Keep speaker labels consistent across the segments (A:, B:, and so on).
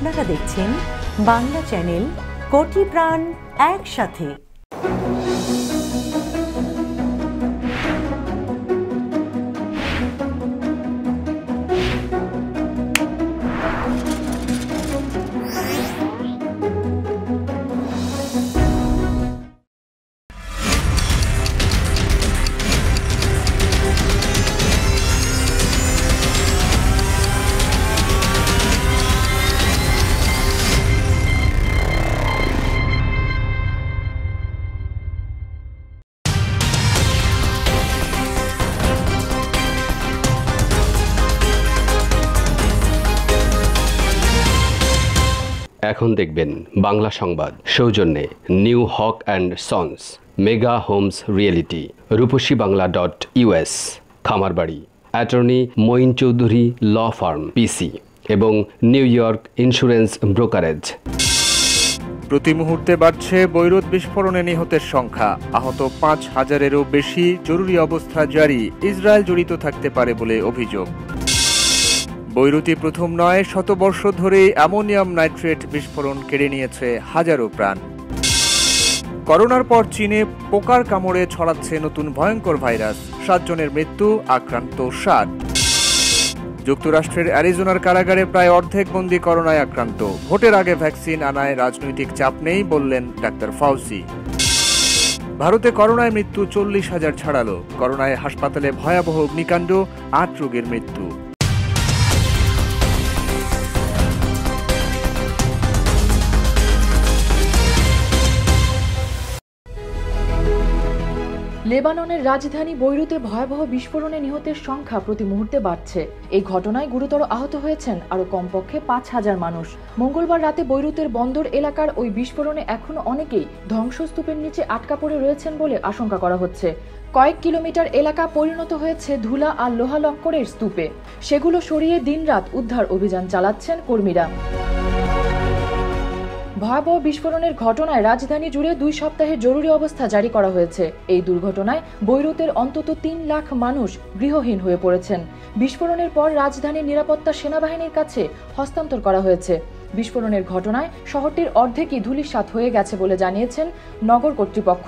A: আপনারা দেখছেন বাংলা চ্যানেল কোটি প্রাণ একসাথে।
B: এখন দেখবেন বাংলা সংবাদ সৌজন্যে new Haque and sons, mega homes realty, রূপসীবাংলা.us, Khamarbari, attorney Moin Chowdhury law firm PC এবং নিউ ইয়র্ক ইন্স্যুরেন্স ব্রোকারেজ।
C: প্রতি মুহূর্তে বাড়ছে বৈরুত বিস্ফোরণে নিহতের সংখ্যা, আহত ৫,০০০-এরও বেশি, জরুরি অবস্থা জারি, ইসরায়েল জড়িত থাকতে পারে বলে অভিযোগ। বৈরুতি প্রথম নয়, শতবর্ষ ধরে অ্যামোনিয়াম নাইট্রেট বিস্ফোরণ কেড়ে নিয়েছে হাজারো প্রাণ। করোনার পর চীনে পোকার কামড়ে ছড়াচ্ছে নতুন ভয়ঙ্কর ভাইরাস, ৭ জনের মৃত্যু, আক্রান্ত ৭। যুক্তরাষ্ট্রের অ্যারিজোনার কারাগারে প্রায় অর্ধেক বন্দী করোনায় আক্রান্ত, ভোটের আগে ভ্যাকসিন আনায় রাজনৈতিক চাপ নেই বললেন ডাক্তার ফাউসি। ভারতে করোনায় মৃত্যু ৪০,০০০ ছাড়ালো, করোনায় হাসপাতালে ভয়াবহ অগ্নিকাণ্ড, ৮ রোগীর মৃত্যু।
D: লেবাননের রাজধানী বৈরুতে ভয়াবহ বিস্ফোরণে নিহতের সংখ্যা প্রতি মুহূর্তে বাড়ছে। এই ঘটনায় গুরুতর আহত হয়েছেন আরও কমপক্ষে ৫,০০০ মানুষ। মঙ্গলবার রাতে বৈরুতের বন্দর এলাকার ওই বিস্ফোরণে এখনও অনেকেই ধ্বংসস্তূপের নিচে আটকা পড়ে রয়েছেন বলে আশঙ্কা করা হচ্ছে। কয়েক কিলোমিটার এলাকা পরিণত হয়েছে ধুলা আর লোহা লক্করের স্তূপে। সেগুলো সরিয়ে দিনরাত উদ্ধার অভিযান চালাচ্ছেন কর্মীরা। ভয়াবহ বিস্ফোরণের ঘটনায় রাজধানী জুড়ে ২ সপ্তাহের জরুরি অবস্থা জারি করা হয়েছে। এই দুর্ঘটনায় বৈরুতের অন্তত ৩ লাখ মানুষ গৃহহীন হয়ে পড়েছেন। বিস্ফোরণের পর রাজধানীর নিরাপত্তা সেনাবাহিনীর কাছে হস্তান্তর করা হয়েছে। বিস্ফোরণের ঘটনায় শহরটির অর্ধেকই ধূলিসাৎ হয়ে গেছে বলে জানিয়েছেন নগর কর্তৃপক্ষ।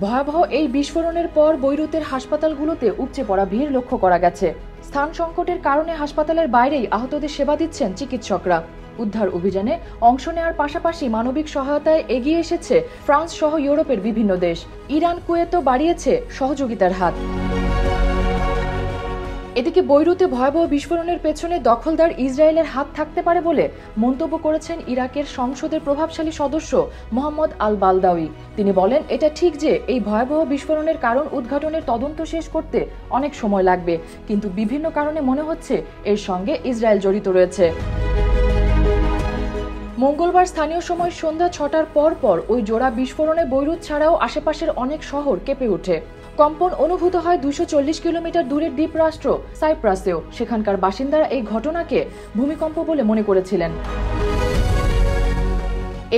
D: ভয়াবহ এই বিস্ফোরণের পর বৈরুতের হাসপাতালগুলোতে উপচে পড়া ভিড় লক্ষ্য করা গেছে। স্থান সংকটের কারণে হাসপাতালের বাইরেই আহতদের সেবা দিচ্ছেন চিকিৎসকরা। উদ্ধার অভিযানে অংশ নেওয়ার পাশাপাশি মানবিক সহায়তায় এগিয়ে এসেছে ফ্রান্স সহ ইউরোপের বিভিন্ন দেশ। ইরান, কুয়েতও বাড়িয়েছে সহযোগিতার হাত। এদিকে বৈরুতে ভয়াবহ বিস্ফোরণের পেছনে দখলদার ইসরায়েলের হাত থাকতে পারে বলে মন্তব্য করেছেন ইরাকের সংসদের প্রভাবশালী সদস্য মোহাম্মদ আল বালদাউই। তিনি বলেন, এটা ঠিক যে এই ভয়াবহ বিস্ফোরণের কারণ উদ্ঘাটনের তদন্ত শেষ করতে অনেক সময় লাগবে, কিন্তু বিভিন্ন কারণে মনে হচ্ছে এর সঙ্গে ইসরায়েল জড়িত রয়েছে। মঙ্গলবার স্থানীয় সময় সন্ধ্যা ৬টার পর ওই জোড়া বিস্ফোরণে বৈরুত ছাড়াও আশেপাশের অনেক শহর কেঁপে ওঠে। কম্পন অনুভূত হয় ২৪০ কিলোমিটার দূরের দ্বীপরাষ্ট্র সাইপ্রাসেও। সেখানকার বাসিন্দারা এই ঘটনাকে ভূমিকম্প বলে মনে করেছিলেন।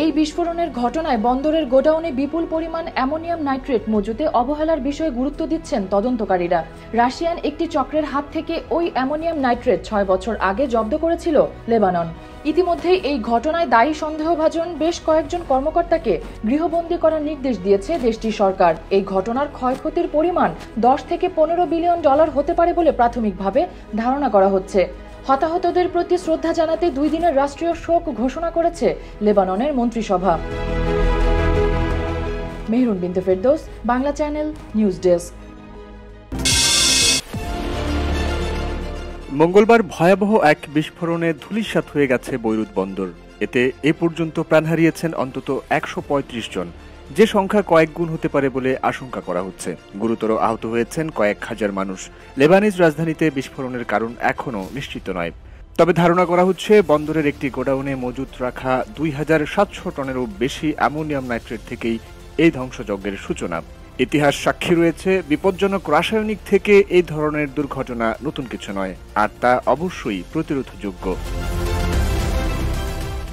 D: এই বিস্ফোরণের ঘটনায় বন্দরের গোডাউনে বিপুল পরিমাণ অ্যামোনিয়াম নাইট্রেট মজুতে অবহেলার বিষয়ে গুরুত্ব দিচ্ছেন তদন্তকারীরা। রাশিয়ান একটি চক্রের হাত থেকে ওই অ্যামোনিয়াম নাইট্রেট ৬ বছর আগে জব্দ করেছিল লেবানন। ইতিমধ্যেই এই ঘটনায় দায়ী সন্দেহভাজন বেশ কয়েকজন কর্মকর্তাকে গৃহবন্দী করার নির্দেশ দিয়েছে দেশটির সরকার। এই ঘটনার ক্ষয়ক্ষতির পরিমাণ ১০ থেকে ১৫ বিলিয়ন ডলার হতে পারে বলে প্রাথমিকভাবে ধারণা করা হচ্ছে। হতাহতদের প্রতি শ্রদ্ধা জানাতে ২ দিনের রাষ্ট্রীয় শোক ঘোষণা করেছে লেবাননের মন্ত্রিসভা। মেহরুন বিনতে Ferdous, Bangla channel, news desk.
C: মঙ্গলবার ভয়াবহ এক বিস্ফোরণে ধূলিসাৎ হয়ে গেছে বৈরুত বন্দর। এতে এ পর্যন্ত প্রাণ হারিয়েছেন অন্তত ১৩৫ জন, যে সংখ্যা কয়েক গুণ হতে পারে বলে আশঙ্কা করা হচ্ছে। গুরুতর আহত হয়েছেন কয়েক হাজার মানুষ। লেবানিজ রাজধানীতে বিস্ফোরণের কারণ এখনও নিশ্চিত নয়, তবে ধারণা করা হচ্ছে বন্দরের একটি গোডাউনে মজুত রাখা ২৭০০ টনেরও বেশি অ্যামোনিয়াম নাইট্রেট থেকেই এই ধ্বংসযজ্ঞের সূচনা। ইতিহাস সাক্ষী রয়েছে, বিপজ্জনক রাসায়নিক থেকে এই ধরনের দুর্ঘটনা নতুন কিছু নয়, আর তা অবশ্যই প্রতিরোধযোগ্য।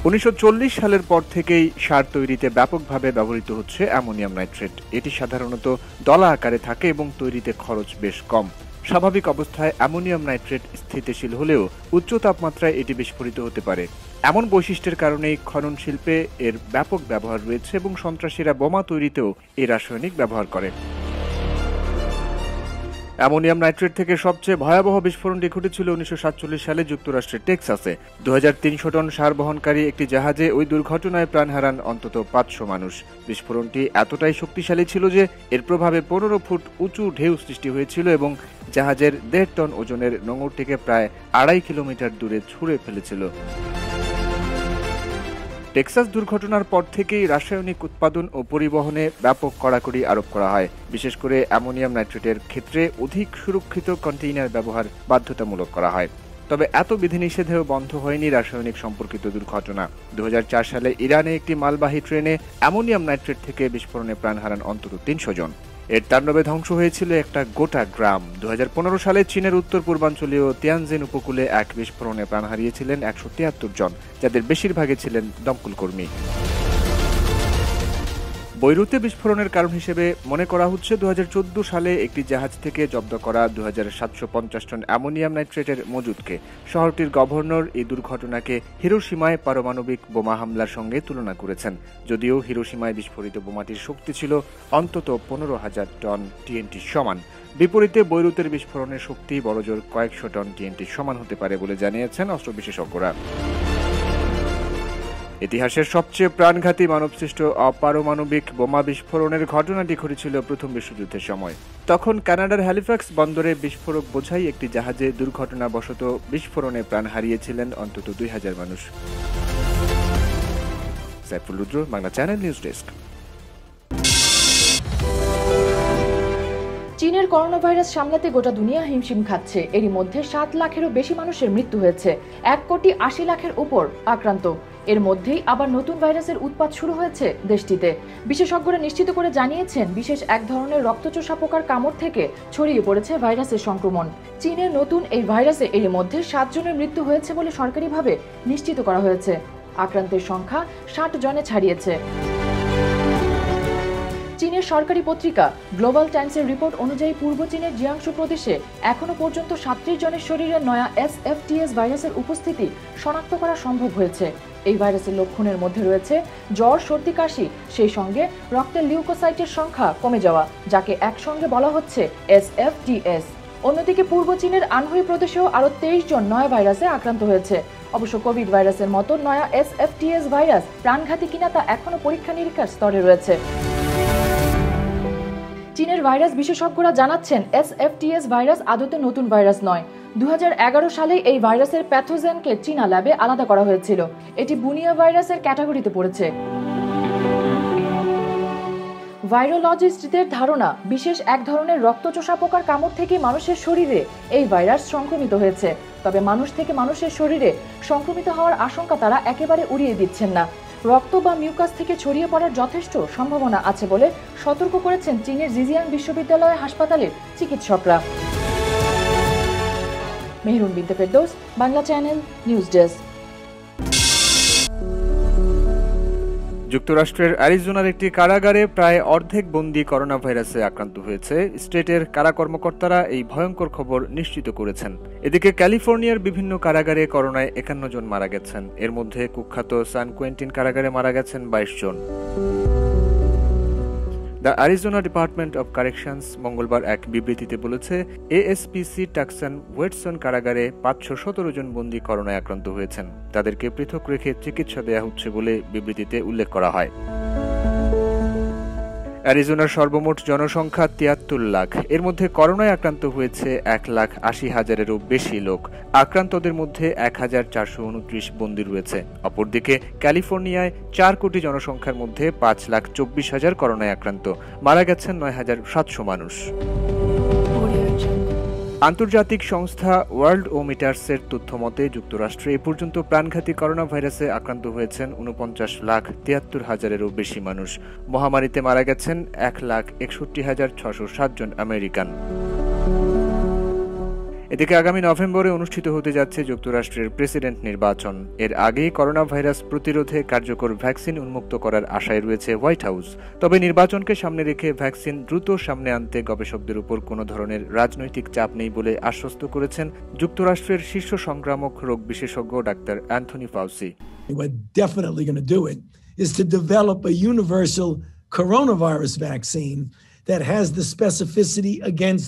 C: ১৯৪০ সালের পর থেকেই সার তৈরিতে ব্যাপকভাবে ব্যবহৃত হচ্ছে অ্যামোনিয়াম নাইট্রেট। এটি সাধারণত দলা আকারে থাকে এবং তৈরিতে খরচ বেশ কম। স্বাভাবিক অবস্থায় অ্যামোনিয়াম নাইট্রেট স্থিতিশীল হলেও উচ্চ তাপমাত্রায় এটি বিস্ফোরিত হতে পারে। এমন বৈশিষ্ট্যের কারণেই খনন শিল্পে এর ব্যাপক ব্যবহার রয়েছে এবং সন্ত্রাসীরা বোমা তৈরিতেও এই রাসায়নিক ব্যবহার করে। অ্যামোনিয়াম নাইট্রেট থেকে সবচেয়ে ভয়াবহ বিস্ফোরণটি ঘটেছিল 1947 সালে যুক্তরাষ্ট্রের টেক্সাসে। 2300 টন সার বহনকারী একটি জাহাজে ওই দুর্ঘটনায় প্রাণ হারান অন্তত 500 মানুষ। বিস্ফোরণটি এতটাই শক্তিশালী ছিল যে এর প্রভাবে 15 ফুট উঁচু ঢেউ সৃষ্টি হয়েছিল এবং জাহাজের 1.5 টন ওজনের নোঙরটিকে প্রায় 2.5 কিলোমিটার দূরে ছুঁড়ে ফেলেছিল। টেক্সাস দুর্ঘটনার পর থেকেই রাসায়নিক উৎপাদন ও পরিবহনে ব্যাপক কড়াকড়ি আরোপ করা হয়। বিশেষ করে অ্যামোনিয়াম নাইট্রেটের ক্ষেত্রে অধিক সুরক্ষিত কন্টেইনার ব্যবহার বাধ্যতামূলক করা হয়। তবে এত বিধিনিষেধেও বন্ধ হয়নি রাসায়নিক সম্পর্কিত দুর্ঘটনা। 2004 সালে ইরানে একটি মালবাহী ট্রেনে অ্যামোনিয়াম নাইট্রেট থেকে বিস্ফোরণে প্রাণ হারান অন্তত 300 জন। এর তাণ্ডবে ধ্বংস হয়েছিল একটা গোটা গ্রাম। 2015 সালে চীনের উত্তর পূর্বাঞ্চলীয় তিয়ানজিন উপকূলে এক বিস্ফোরণে প্রাণ হারিয়েছিলেন 173 জন, যাদের বেশিরভাগই ছিলেন দমকল কর্মী। বৈরুতে বিস্ফোরণের কারণ হিসেবে মনে করা হচ্ছে 2014 সালে একটি জাহাজ থেকে জব্দ করা 2750 টন অ্যামোনিয়াম নাইট্রেটের মজুদকে। শহরটির গভর্নর এই দুর্ঘটনাকে হিরোশিমায় পারমাণবিক বোমা হামলার সঙ্গে তুলনা করেছেন, যদিও হিরোশিমায় বিস্ফোরিত বোমাটির শক্তি ছিল অন্তত 15,000 টন টিএনটি সমান। বিপরীতে বৈরুতের বিস্ফোরণের শক্তি বড়জোর কয়েকশো টন টিএনটি সমান হতে পারে বলে জানিয়েছেন অস্ত্র বিশেষজ্ঞরা। ইতিহাসের সবচেয়ে প্রাণঘাতী মানবসৃষ্ট অপারমাণবিক বোমা বিস্ফোরণের ঘটনাটি ঘটেছিল প্রথম বিশ্বযুদ্ধের সময়। তখন কানাডার হ্যালিফ্যাক্স বন্দরে বিস্ফোরক বোঝাই একটি জাহাজে দুর্ঘটনাবশত বিস্ফোরণে প্রাণ হারিয়েছিলেন অন্তত 2000 মানুষ। সাইফুল রুদ্র, বাংলা চ্যানেল নিউজ ডেস্ক।
D: চীনের করোনা ভাইরাস সামলাতে গোটা দুনিয়া হিমশিম খাচ্ছে। এরই মধ্যে 7 লাখেরও বেশি মানুষের মৃত্যু হয়েছে, 1,80,00,000-এর উপর আক্রান্ত। এর মধ্যেই আবার নতুন ভাইরাসের উৎপাত শুরু হয়েছে দেশটিতে। বিশেষজ্ঞরা নিশ্চিত করে জানিয়েছেন, বিশেষ এক ধরনের রক্তচোষা পোকার কামড় থেকে ছড়িয়ে পড়েছে ভাইরাসের সংক্রমণ। চীনের নতুন এই ভাইরাসে এর মধ্যে 7 জনের মৃত্যু হয়েছে বলে সরকারিভাবে নিশ্চিত করা হয়েছে। আক্রান্তের সংখ্যা 60 জনে ছাড়িয়েছে। চীনের সরকারি পত্রিকা গ্লোবাল টাইমসের রিপোর্ট অনুযায়ী পূর্ব চীনের জিয়াংশু প্রদেশে এখনো পর্যন্ত 37 জনের শরীরে নয়া SFTS ভাইরাসের উপস্থিতি শনাক্ত করা সম্ভব হয়েছে। এই ভাইরাসের লক্ষণের মধ্যে রয়েছে জ্বর, সর্দি, কাশি, সেই সঙ্গে রক্তের লিউকোসাইটের সংখ্যা কমে যাওয়া, যাকে একসঙ্গে বলা হচ্ছে SFTS। অন্যদিকে পূর্ব চীনের আনহুই প্রদেশেও আরও 23 জন নয়া ভাইরাসে আক্রান্ত হয়েছে। অবশ্য কোভিড ভাইরাসের মতো নয়া SFTS ভাইরাস প্রাণঘাতী কিনা তা এখনো পরীক্ষা নিরীক্ষার স্তরে রয়েছে। চীনের ভাইরাস বিশেষজ্ঞরা জানাচ্ছেন, SFTS ভাইরাস আদতে নতুন ভাইরাস নয়। 2011 সালে এই ভাইরাসের প্যাথোজেনকে চীনা ল্যাবে আলাদা করা হয়েছিল। এটি বুনিয়া ভাইরাসের ক্যাটাগরিতে পড়েছে। ভাইরোলজিস্টদের ধারণা, বিশেষ এক ধরনের রক্তচোষা পোকার কামড় থেকে মানুষের শরীরে এই ভাইরাস সংক্রমিত হয়েছে। তবে মানুষ থেকে মানুষের শরীরে সংক্রমিত হওয়ার আশঙ্কা তারা একেবারে উড়িয়ে দিচ্ছেন না। রক্ত বা মিউকাস থেকে ছড়িয়ে পড়ার যথেষ্ট সম্ভাবনা আছে বলে সতর্ক করেছেন চীনের জিজিয়াং বিশ্ববিদ্যালয় হাসপাতালের চিকিৎসকরা। মেহরুন বিনতে Ferdous, Bangla channel news desk.
C: যুক্তরাষ্ট্রের অ্যারিজোনার একটি কারাগারে প্রায় অর্ধেক বন্দী করোনা ভাইরাসে আক্রান্ত হয়েছে। স্টেটের কারা কর্মকর্তারা এই ভয়ঙ্কর খবর নিশ্চিত করেছেন। এদিকে ক্যালিফোর্নিয়ার বিভিন্ন কারাগারে করোনায় 51 জন মারা গেছেন। এর মধ্যে কুখ্যাত সান কুয়েন্টিন কারাগারে মারা গেছেন 22 জন। The Arizona department of corrections মঙ্গলবার এক বিবৃতিতে বলেছে, ASPC টাকসান ওয়েটসন কারাগারে 517 জন বন্দী করোনায় আক্রান্ত হয়েছেন। তাদেরকে পৃথক রেখে চিকিৎসা দেওয়া হচ্ছে বলে বিবৃতিতে উল্লেখ করা হয়। অ্যারিজোনার সর্বমোট জনসংখ্যা 73 লাখ। এর মধ্যে করোনায় আক্রান্ত হয়েছে 1,80,000-এরও বেশি লোক। আক্রান্তদের মধ্যে 1,429 বন্দী রয়েছে। অপরদিকে ক্যালিফোর্নিয়ায় 4 কোটি জনসংখ্যার মধ্যে 5,24,000 করোনায় আক্রান্ত। মারা গেছেন 9,700 মানুষ। আন্তর্জাতিক সংস্থা ওয়ার্ল্ড ওমিটার্সের তথ্য মতে যুক্তরাষ্ট্রে এ পর্যন্ত প্রাণঘাতী করোনা ভাইরাসে আক্রান্ত হয়েছেন 49,73,000-এরও বেশি মানুষ। মহামারীতে মারা গেছেন 1,61,607 জন আমেরিকান। এদিকে আগামী নভেম্বরে অনুষ্ঠিত হতে যাচ্ছে যুক্তরাষ্ট্রের প্রেসিডেন্ট নির্বাচন। এর আগেই করোনা ভাইরাস প্রতিরোধে কার্যকর ভ্যাকসিন উন্মুক্ত করার আশায় রয়েছে হোয়াইট হাউস। তবে নির্বাচনকে সামনে রেখে ভ্যাকসিন দ্রুত সামনে আনতে গবেষকদের উপর কোনো ধরনের রাজনৈতিক চাপ নেই বলে আশ্বস্ত করেছেন যুক্তরাষ্ট্রের শীর্ষ সংক্রামক রোগ বিশেষজ্ঞ doctor Anthony Fauci.
E: We're definitely going to do it is to develop a universal coronavirus vaccine that has the specificity against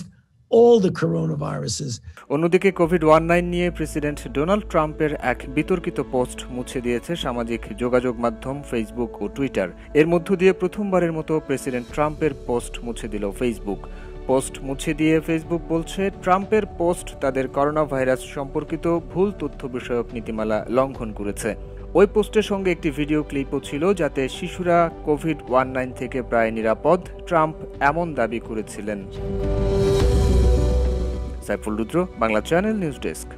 E: all the coronaviruses.
C: অন্যদিকে কোভিড-19 নিয়ে প্রেসিডেন্ট ডোনাল্ড ট্রাম্পের এক বিতর্কিত পোস্ট মুছে দিয়েছে সামাজিক যোগাযোগ মাধ্যম ফেসবুক ও টুইটার। এর মধ্য দিয়ে প্রথমবারের মতো প্রেসিডেন্ট ট্রাম্পের পোস্ট মুছে দিল ফেসবুক। পোস্ট মুছে দিয়ে ফেসবুক বলছে, ট্রাম্পের পোস্ট তাদের করোনা ভাইরাস সম্পর্কিত ভুল তথ্য বিষয়ক নীতিমালা লঙ্ঘন করেছে। ওই পোস্টের সঙ্গে একটি ভিডিও ক্লিপও ছিল, যাতে শিশুরা কোভিড-19 থেকে প্রায় নিরাপদ, ট্রাম্প এমন দাবি করেছিলেন। সাইফুল রুদ্র, বাংলা চ্যানেল, নিউজ ডেস্ক।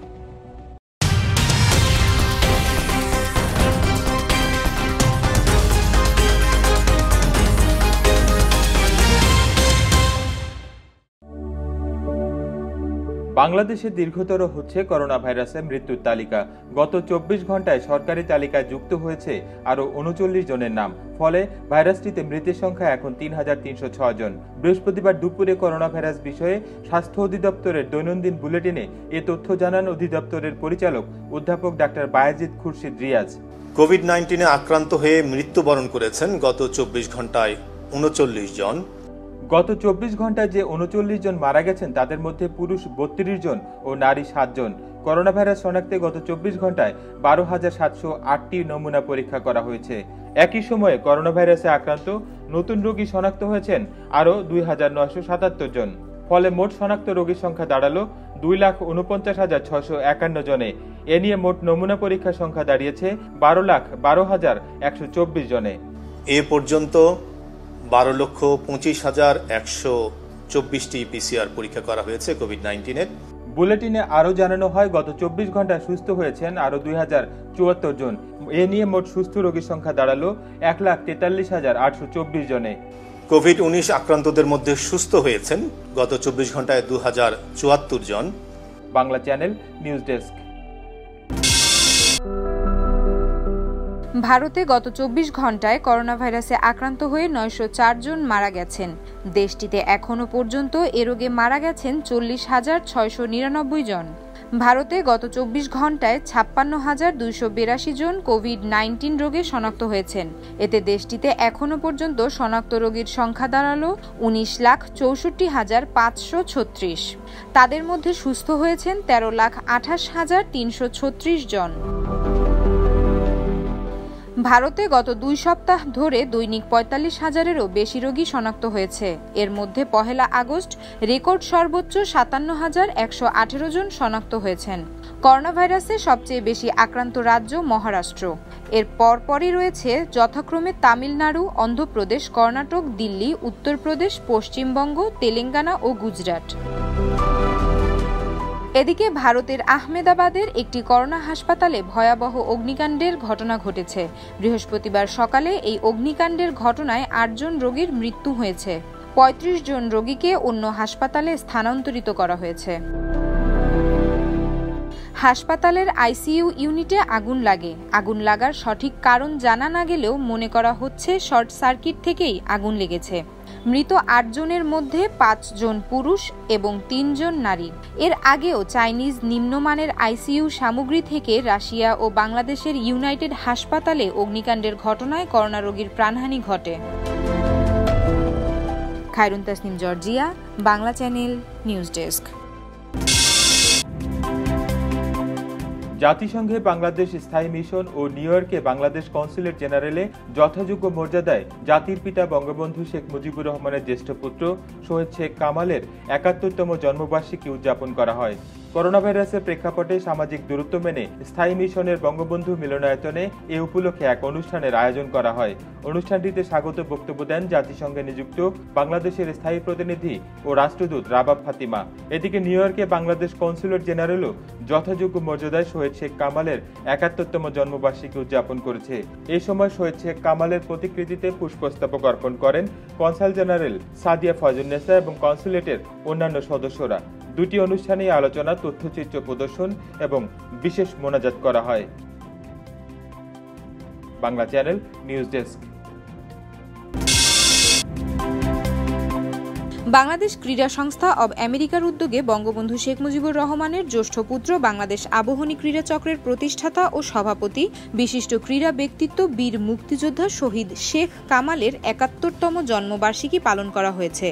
F: বাংলাদেশে দীর্ঘতর হচ্ছে করোনা ভাইরাসে মৃত্যুর তালিকা। গত 24 ঘন্টায় সরকারি তালিকায় যুক্ত হয়েছে আরও 39 জনের নাম। ফলে ভাইরাসটিতে মৃতের সংখ্যা এখন 3306 জন। বৃহস্পতিবার দুপুরে করোনা ভাইরাস বিষয়ে স্বাস্থ্য অধিদপ্তরের দৈনন্দিন বুলেটিনে এ তথ্য জানান অধিদপ্তরের পরিচালক অধ্যাপক ডাক্তার বায়েজিদ খুরশিদ রিয়াজ।
G: কোভিড-19 আক্রান্ত হয়ে মৃত্যুবরণ করেছেন গত 24 ঘন্টায় 39 জন।
F: গত 24 ঘন্টায় যে 39 জন মারা গেছেন তাদের মধ্যে পুরুষ 32 জন ও নারী 7 জন। করোনা ভাইরাস শনাক্তে গত 24 ঘন্টায় 12,708টি নমুনা পরীক্ষা করা হয়েছে। একই সময়ে করোনা ভাইরাসে আক্রান্ত নতুন রোগী শনাক্ত হয়েছেন আরও 2,977 জন। ফলে মোট শনাক্ত রোগীর সংখ্যা দাঁড়ালো 2,49,651 জনে। এ নিয়ে মোট নমুনা পরীক্ষার সংখ্যা দাঁড়িয়েছে 12,12,124 জনে।
G: এ পর্যন্ত 12,25,124টি পিসিআর পরীক্ষা করা হয়েছে কোভিড-19-এর।
F: বুলেটিনে আরও জানানো হয়, গত 24 ঘন্টায় সুস্থ হয়েছেন আরও 2,074 জন। এ নিয়ে মোট সুস্থ রোগীর সংখ্যা দাঁড়ালো 1,43,824 জনে।
G: কোভিড-19 আক্রান্তদের মধ্যে সুস্থ হয়েছেন গত 24 ঘন্টায় 2,074 জন।
F: Bangla channel, news desk.
H: ভারতে গত 24 ঘন্টায় করোনা ভাইরাসে আক্রান্ত হয়ে 904 জন মারা গেছেন। দেশটিতে এখনও পর্যন্ত এ রোগে মারা গেছেন 40,699 জন। ভারতে গত 24 ঘন্টায় 56,282 জন কোভিড-19 রোগে শনাক্ত হয়েছেন। এতে দেশটিতে এখনও পর্যন্ত শনাক্ত রোগীর সংখ্যা দাঁড়ালো 19,64,536। তাদের মধ্যে সুস্থ হয়েছেন 13,28,336 জন। ভারতে গত 2 সপ্তাহ ধরে দৈনিক 45,000-এরও বেশি রোগী শনাক্ত হয়েছে। এর মধ্যে 1 আগস্ট রেকর্ড সর্বোচ্চ 57,118 জন শনাক্ত হয়েছেন। করোনা ভাইরাসে সবচেয়ে বেশি আক্রান্ত রাজ্য মহারাষ্ট্র। এর পরপরই রয়েছে যথাক্রমে তামিলনাড়ু, অন্ধ্রপ্রদেশ, কর্ণাটক, দিল্লি, উত্তরপ্রদেশ, পশ্চিমবঙ্গ, তেলেঙ্গানা ও গুজরাট। এদিকে ভারতের আহমেদাবাদের একটি করোনা হাসপাতালে ভয়াবহ অগ্নিকাণ্ডের ঘটনা ঘটেছে। বৃহস্পতিবার সকালে এই অগ্নিকাণ্ডের ঘটনায় 8 জন রোগীর মৃত্যু হয়েছে। 35 জন রোগীকে অন্য হাসপাতালে স্থানান্তরিত করা হয়েছে। হাসপাতালের আইসিইউ ইউনিটে আগুন লাগে। আগুন লাগার সঠিক কারণ জানা না গেলেও মনে করা হচ্ছে শর্ট সার্কিট থেকেই আগুন লেগেছে। মৃত 8 জনের মধ্যে 5 জন পুরুষ এবং 3 জন নারী। এর আগেও চাইনিজ নিম্নমানের আইসিইউ সামগ্রী থেকে রাশিয়া ও বাংলাদেশের ইউনাইটেড হাসপাতালে অগ্নিকাণ্ডের ঘটনায় করোনা রোগীর প্রাণহানি ঘটে। Khairun Tasnim Georgia, Bangla channel, news desk.
F: জাতিসংঘে বাংলাদেশ স্থায়ী মিশন ও নিউ ইয়র্কে বাংলাদেশ কনসুলেট জেনারেলে যথাযোগ্য মর্যাদায় জাতির পিতা বঙ্গবন্ধু শেখ মুজিবুর রহমানের জ্যেষ্ঠ পুত্র শহীদ শেখ কামালের ৭১তম জন্মবার্ষিকী উদযাপন করা হয়। করোনা ভাইরাসের প্রেক্ষাপটে সামাজিক দূরত্ব মেনে স্থায়ী মিশনের বঙ্গবন্ধু মিলনায়তনে এ উপলক্ষে এক অনুষ্ঠানের আয়োজন করা হয়। অনুষ্ঠানটিতে স্বাগত বক্তব্য দেন জাতিসংঘে নিযুক্ত বাংলাদেশের স্থায়ী প্রতিনিধি ও রাষ্ট্রদূত রাবাব ফাতিমা। এদিকে নিউ ইয়র্কে বাংলাদেশ কনসুলেট জেনারেলও যথাযোগ্য মর্যাদায় শহীদ শেখ কামালের ৭১তম জন্মবার্ষিকী উদযাপন করেছে। এই সময় শহীদ শেখ কামালের প্রতিকৃতিতে পুষ্পস্তবক অর্পণ করেন কনসাল জেনারেল সাদিয়া ফয়জুন্নেসা এবং কনসুলেটের অন্যান্য সদস্যরা। দুটি অনুষ্ঠানে আলোচনা, তথ্যচিত্র প্রদর্শন এবং বিশেষ মোনাজাত করা হয়। Bangla channel news desk.
H: Bangladesh ক্রীড়া সংস্থা অব আমেরিকার উদ্যোগে বঙ্গবন্ধু শেখ মুজিবুর রহমানের জ্যেষ্ঠ পুত্র, বাংলাদেশ আবাহনী ক্রীড়া চক্রের প্রতিষ্ঠাতা ও সভাপতি, বিশিষ্ট ক্রীড়া ব্যক্তিত্ব বীর মুক্তিযোদ্ধা শহীদ শেখ কামালের ৭১তম জন্মবার্ষিকী পালন করা হয়েছে।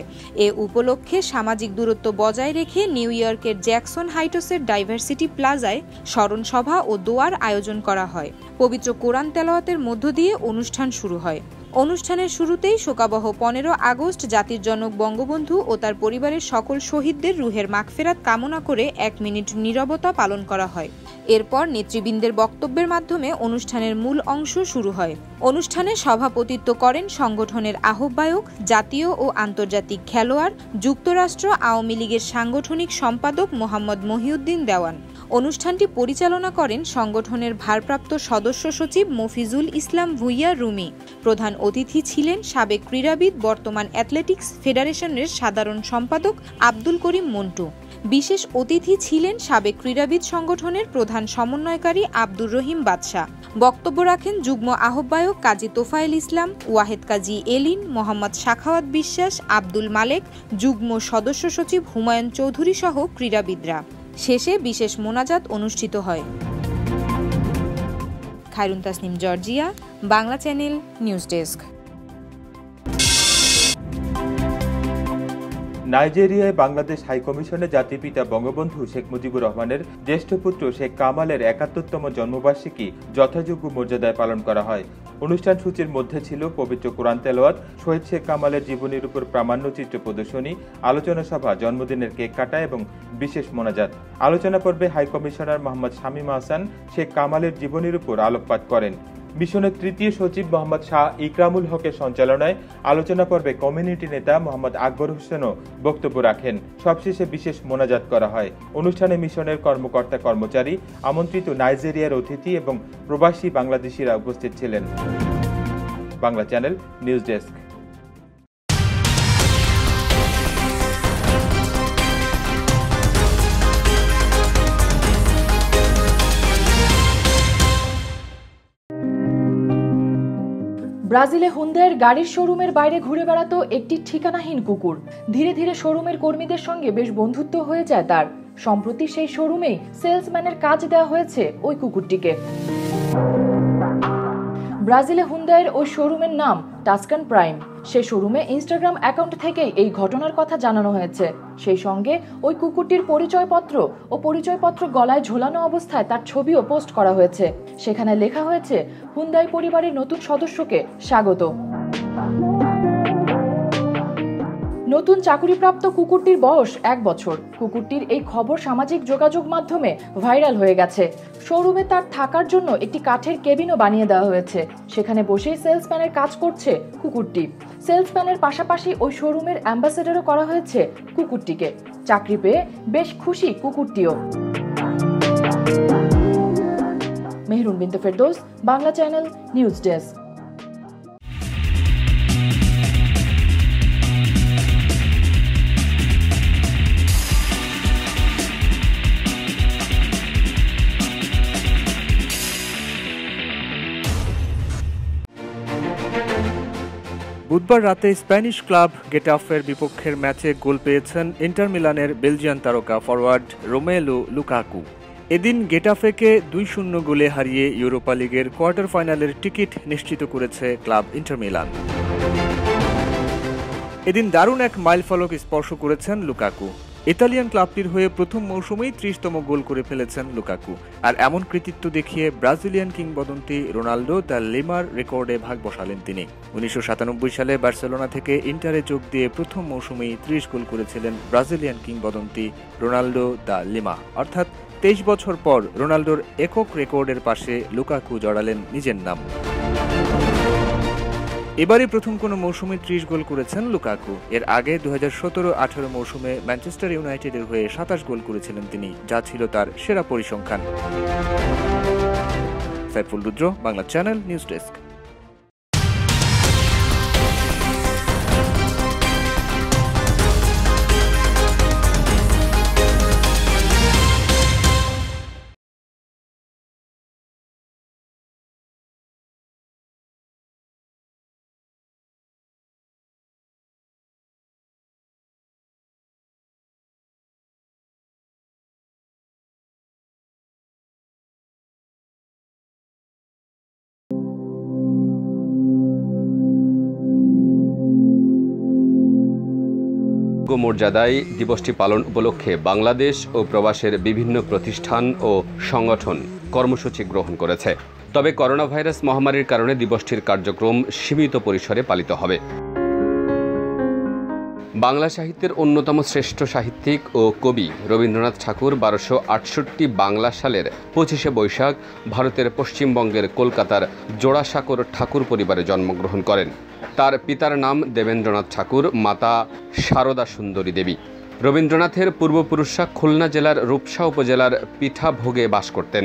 H: এ উপলক্ষে সামাজিক দূরত্ব বজায় রেখে নিউ ইয়র্কের জ্যাকসন হাইটসের ডাইভার্সিটি প্লাজায় স্মরণসভা ও দোয়ার আয়োজন করা হয়। পবিত্র কোরআন তেলাওয়াতের মধ্য দিয়ে অনুষ্ঠান শুরু হয়। অনুষ্ঠানের শুরুতেই শোকাবহ ১৫ আগস্ট জাতির জনক বঙ্গবন্ধু ও তার পরিবারের সকল শহীদদের রুহের মাগফিরাত কামনা করে ১ মিনিট নীরবতা পালন করা হয়। এরপর নেতৃবৃন্দের বক্তব্যের মাধ্যমে অনুষ্ঠানের মূল অংশ শুরু হয়। অনুষ্ঠানে সভাপতিত্ব করেন সংগঠনের আহ্বায়ক, জাতীয় ও আন্তর্জাতিক খেলোয়াড়, যুক্তরাষ্ট্র আওয়ামী লীগের সাংগঠনিক সম্পাদক মোহাম্মদ মহিউদ্দিন দেওয়ান। অনুষ্ঠানটি পরিচালনা করেন সংগঠনের ভারপ্রাপ্ত সদস্য সচিব মফিজুল ইসলাম ভুইয়া রুমি। প্রধান অতিথি ছিলেন সাবেক ক্রীড়াবিদ, বর্তমান অ্যাথলেটিক্স ফেডারেশনের সাধারণ সম্পাদক আব্দুল করিম মন্টু। বিশেষ অতিথি ছিলেন সাবেক ক্রীড়াবিদ সংগঠনের প্রধান সমন্বয়কারী আব্দুর রহিম বাদশা। বক্তব্য রাখেন যুগ্ম আহ্বায়ক কাজী তোফায়েল ইসলাম, ওয়াহেদ কাজী এলিন, মোহাম্মদ সাখাওয়াত বিশ্বাস, আব্দুল মালেক, যুগ্ম সদস্য সচিব হুমায়ুন চৌধুরী সহ ক্রীড়াবিদরা। শেষে বিশেষ মোনাজাত অনুষ্ঠিত হয়। Khairun Tasnim, Georgia, Bangla channel news desk.
F: নাইজেরিয়ায় বাংলাদেশ হাইকমিশনে জাতির পিতা বঙ্গবন্ধু শেখ মুজিবুর রহমানের জ্যেষ্ঠ পুত্র শেখ কামালের ৭১তম জন্মবার্ষিকী যথাযোগ্য মর্যাদায় পালন করা হয়। অনুষ্ঠান সূচির মধ্যে ছিল পবিত্র কোরআন তেলাওয়াত, শহীদ শেখ কামালের জীবনীর উপর প্রামাণ্যচিত্র প্রদর্শনী, আলোচনা সভা, জন্মদিনের কেক কাটা এবং বিশেষ মোনাজাত। আলোচনা পর্বে হাইকমিশনার মোহাম্মদ শামীম আহসান শেখ কামালের জীবনীর উপর আলোকপাত করেন। মিশনের তৃতীয় সচিব মোহাম্মদ শাহ ইকরামুল হকের সঞ্চালনায় আলোচনা পর্বে কমিউনিটি নেতা মোহাম্মদ আকবর হোসেনও বক্তব্য রাখেন। সবশেষে বিশেষ মোনাজাত করা হয়। অনুষ্ঠানে মিশনের কর্মকর্তা কর্মচারী, আমন্ত্রিত নাইজেরিয়ার অতিথি এবং প্রবাসী বাংলাদেশিরা উপস্থিত ছিলেন। Bangla channel news desk.
D: ব্রাজিলে হুন্দাইয়ের গাড়ির শোরুমের বাইরে ঘুরে বেড়াতো একটি ঠিকানাহীন কুকুর। ধীরে ধীরে শোরুমের কর্মীদের সঙ্গে বেশ বন্ধুত্ব হয়ে যায় তার। সম্প্রতি সেই শোরুমেই সেলসম্যানের কাজ দেওয়া হয়েছে ওই কুকুরটিকে। ব্রাজিলে হুন্দাইয়ের ওই শোরুমের নাম টাস্কান প্রাইম। সেই শোরুমে ইনস্টাগ্রাম অ্যাকাউন্ট থেকেই এই ঘটনার কথা জানানো হয়েছে। সেই সঙ্গে ওই কুকুরটির পরিচয়পত্র গলায় ঝোলানো অবস্থায় তার ছবিও পোস্ট করা হয়েছে। সেখানে লেখা হয়েছে, হুন্দাই পরিবারের নতুন সদস্যকে স্বাগত। নতুন চাকুরিপ্রাপ্ত কুকুরটির বয়স 1 বছর। কুকুরটির এই খবর সামাজিক যোগাযোগ মাধ্যমে ভাইরাল হয়ে গেছে। শোরুমে তার থাকার জন্য একটি কাঠের কেবিনও বানিয়ে দেওয়া হয়েছে। সেখানে বসেই সেলসম্যানের কাজ করছে কুকুরটি। সেলসম্যানের পাশাপাশি ওই শোরুমের অ্যাম্বাসেডারও করা হয়েছে কুকুরটিকে। চাকরি পেয়ে বেশ খুশি কুকুরটিও। মেহরুন বিনতে Ferdous, Bangla channel news desk.
C: বুধবার রাতে স্প্যানিশ ক্লাব গেটাফের বিপক্ষের ম্যাচে গোল পেয়েছেন ইন্টার মিলানের বেলজিয়ান তারকা ফরওয়ার্ড রোমেলু লুকাকু। এদিন গেটাফেকে 2-0 গোলে হারিয়ে ইউরোপা লিগের কোয়ার্টার ফাইনালের টিকিট নিশ্চিত করেছে ক্লাব ইন্টার মিলান। এদিন দারুণ এক মাইলফলক স্পর্শ করেছেন লুকাকু। ইতালিয়ান ক্লাবটির হয়ে প্রথম মৌসুমেই 30তম গোল করে ফেলেছেন লুকাকু। আর এমন কৃতিত্ব দেখিয়ে ব্রাজিলিয়ান কিংবদন্তি রোনাল্ডো দ্য লিমার রেকর্ডে ভাগ বসালেন তিনি। 1997 সালে বার্সেলোনা থেকে ইন্টারে যোগ দিয়ে প্রথম মৌসুমেই 30 গোল করেছিলেন ব্রাজিলিয়ান কিংবদন্তি রোনাল্ডো দ্য লিমা। অর্থাৎ 23 বছর পর রোনাল্ডোর একক রেকর্ডের পাশে লুকাকু জড়ালেন নিজের নাম। এবারই প্রথম কোনো মৌসুমে 30 গোল করেছেন লুকাকু। এর আগে 2017-18 মৌসুমে ম্যানচেস্টার ইউনাইটেডের হয়ে 27 গোল করেছিলেন তিনি, যা ছিল তার সেরা পরিসংখ্যান। সাইফুল রুদ্র, বাংলা চ্যানেল নিউজ ডেস্ক।
B: মর্যাদায় দিবসটি পালন উপলক্ষে বাংলাদেশ ও প্রবাসের বিভিন্ন প্রতিষ্ঠান ও সংগঠন কর্মসূচি গ্রহণ করেছে। তবে করোনা ভাইরাস মহামারীর কারণে দিবসটির কার্যক্রম সীমিত পরিসরে পালিত হবে। বাংলা সাহিত্যের অন্যতম শ্রেষ্ঠ সাহিত্যিক ও কবি রবীন্দ্রনাথ ঠাকুর 1268 বাংলা সালের 25শে বৈশাখ ভারতের পশ্চিমবঙ্গের কলকাতার জোড়াসাঁকোর ঠাকুর পরিবারে জন্মগ্রহণ করেন। তার পিতার নাম দেবেন্দ্রনাথ ঠাকুর, মাতা শারদা সুন্দরী দেবী। রবীন্দ্রনাথের পূর্বপুরুষরা খুলনা জেলার রূপসা উপজেলার পিঠাভোগে বাস করতেন।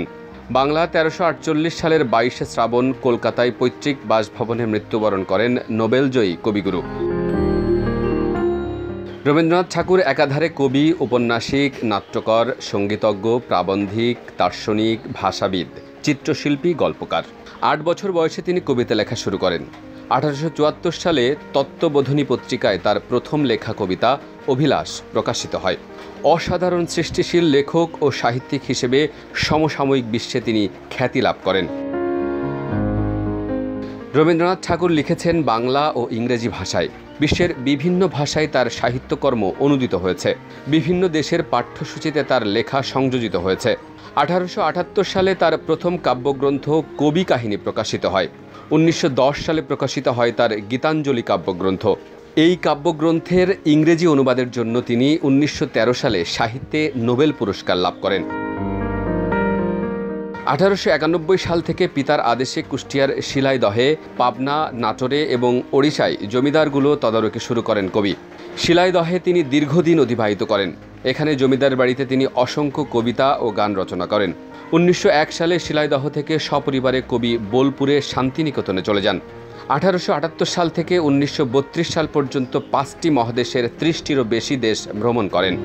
B: বাংলা 1348 সালের 22শে শ্রাবণ কলকাতায় পৈতৃক বাসভবনে মৃত্যুবরণ করেন নোবেলজয়ী কবিগুরু। রবীন্দ্রনাথ ঠাকুর একাধারে কবি, ঔপন্যাসিক, নাট্যকার, সঙ্গীতজ্ঞ, প্রাবন্ধিক, দার্শনিক, ভাষাবিদ, চিত্রশিল্পী, গল্পকার। 8 বছর বয়সে তিনি কবিতা লেখা শুরু করেন। 1874 সালে তত্ত্ববোধিনী পত্রিকায় তার প্রথম লেখা কবিতা অভিলাষ প্রকাশিত হয়। অসাধারণ সৃষ্টিশীল লেখক ও সাহিত্যিক হিসেবে সমসাময়িক বিশ্বে তিনি খ্যাতি লাভ করেন। রবীন্দ্রনাথ ঠাকুর লিখেছেন বাংলা ও ইংরেজি ভাষায়। বিশ্বের বিভিন্ন ভাষায় তার সাহিত্যকর্ম অনূদিত হয়েছে। বিভিন্ন দেশের পাঠ্যসূচিতে তার লেখা সংযোজিত হয়েছে। 1878 সালে তার প্রথম কাব্যগ্রন্থ কবি কাহিনী প্রকাশিত হয়। 1910 সালে প্রকাশিত হয় তার গীতাঞ্জলি কাব্যগ্রন্থ। এই কাব্যগ্রন্থের ইংরেজি অনুবাদের জন্য তিনি 1913 সালে সাহিত্যে নোবেল পুরস্কার লাভ করেন। 1891 সাল থেকে পিতার আদেশে কুষ্টিয়ার শিলাইদহে, পাবনা, নাটোরে এবং ওড়িশায় জমিদারগুলো তদারকি শুরু করেন কবি। শিলাইদহে তিনি দীর্ঘদিন অতিবাহিত করেন। এখানে জমিদার বাড়িতে তিনি অসংখ্য কবিতা ও গান রচনা করেন। 1901 সালে শিলাইদহ থেকে সপরিবারে কবি বোলপুরে শান্তিনিকেতনে চলে যান। 1878 সাল থেকে 1932 সাল পর্যন্ত 5টি মহাদেশের 30টিরও বেশি দেশ ভ্রমণ করেন।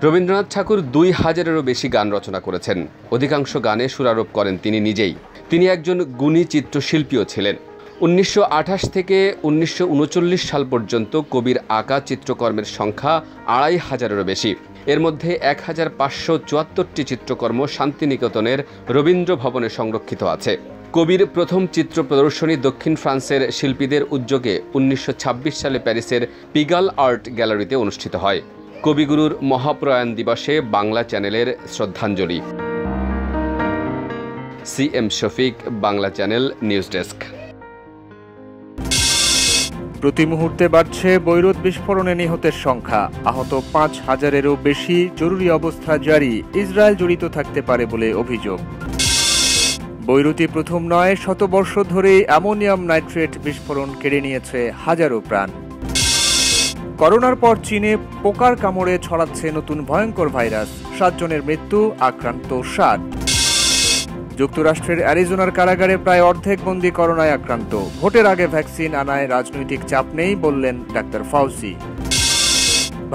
B: রবীন্দ্রনাথ ঠাকুর 2000-এরও বেশি গান রচনা করেছেন। অধিকাংশ গানে সুরারোপ করেন তিনি নিজেই। তিনি একজন গুণী চিত্রশিল্পীও ছিলেন। 1928 থেকে 1939 সাল পর্যন্ত কবির আঁকা চিত্রকর্মের সংখ্যা 2500-এরও বেশি। এর মধ্যে 1574টি চিত্রকর্ম শান্তিনিকেতনের রবীন্দ্র ভবনে সংরক্ষিত আছে। কবির প্রথম চিত্র প্রদর্শনী দক্ষিণ ফ্রান্সের শিল্পীদের উদ্যোগে 1926 সালে প্যারিসের পিগাল আর্ট গ্যালারিতে অনুষ্ঠিত হয়। কবিগুরুর মহাপ্রয়াণ দিবসে বাংলা চ্যানেলের শ্রদ্ধাঞ্জলি। CM Shafiq, Bangla channel, news desk.
C: প্রতি মুহূর্তে বাড়ছে বৈরুত বিস্ফোরণে নিহতের সংখ্যা। আহত 5000-এরও বেশি। জরুরি অবস্থা জারি। ইসরায়েল জড়িত থাকতে পারে বলে অভিযোগ। বৈরুতি প্রথম নয়, শতবর্ষ ধরে অ্যামোনিয়াম নাইট্রেট বিস্ফোরণ কেড়ে নিয়েছে হাজারো প্রাণ। করোনার পর চীনে পোকার কামড়ে ছড়াচ্ছে নতুন ভয়ঙ্কর ভাইরাস। 7 জনের মৃত্যু, আক্রান্ত 7। যুক্তরাষ্ট্রের অ্যারিজোনার কারাগারে প্রায় অর্ধেক বন্দী করোনায় আক্রান্ত। ভোটের আগে ভ্যাকসিন আনায় রাজনৈতিক চাপ নেই বললেন ডাক্তার ফাউসি।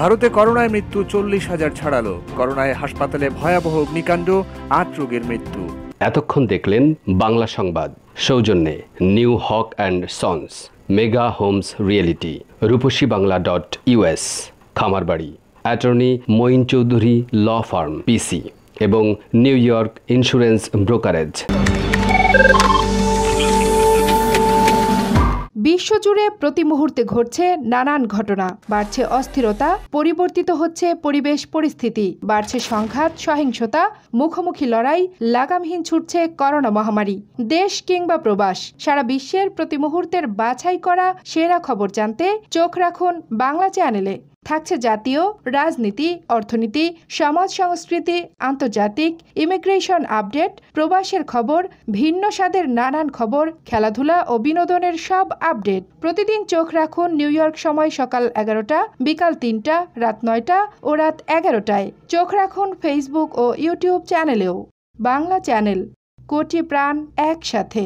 C: ভারতে করোনায় মৃত্যু 40,000 ছাড়ালো। করোনায় হাসপাতালে ভয়াবহ অগ্নিকাণ্ড, 8 রোগীর মৃত্যু।
B: এতক্ষণ দেখলেন বাংলা সংবাদ, সৌজন্যে new Haque and sons, mega homes realty, rupashibangla.us, খামারবাড়ি, attorney Moin Chowdhury law firm PC এবং নিউ ইয়র্ক ইন্স্যুরেন্স ব্রোকারেজ।
I: বিশ্বজুড়ে প্রতি মুহূর্তে ঘটছে নানান ঘটনা। বাড়ছে অস্থিরতা, পরিবর্তিত হচ্ছে পরিবেশ পরিস্থিতি, বাড়ছে সংঘাত, সহিংসতা, মুখোমুখি লড়াই, লাগামহীন ছুটছে করোনা মহামারী। দেশ কিংবা প্রবাস, সারা বিশ্বের প্রতি মুহূর্তের বাছাই করা সেরা খবর জানতে চোখ রাখুন বাংলা চ্যানেলে। থাকছে জাতীয়, রাজনীতি, অর্থনীতি, সমাজ সংস্কৃতি, আন্তর্জাতিক, ইমিগ্রেশন আপডেট, প্রবাসের খবর, ভিন্ন স্বাদের নানান খবর, খেলাধুলা ও বিনোদনের সব আপডেট। প্রতিদিন চোখ রাখুন নিউ ইয়র্ক সময় সকাল 11টা, বিকাল 3টা, রাত 9টা ও রাত 11টায়। চোখ রাখুন ফেসবুক ও ইউটিউব চ্যানেলেও। বাংলা চ্যানেল, কোটি প্রাণ একসাথে।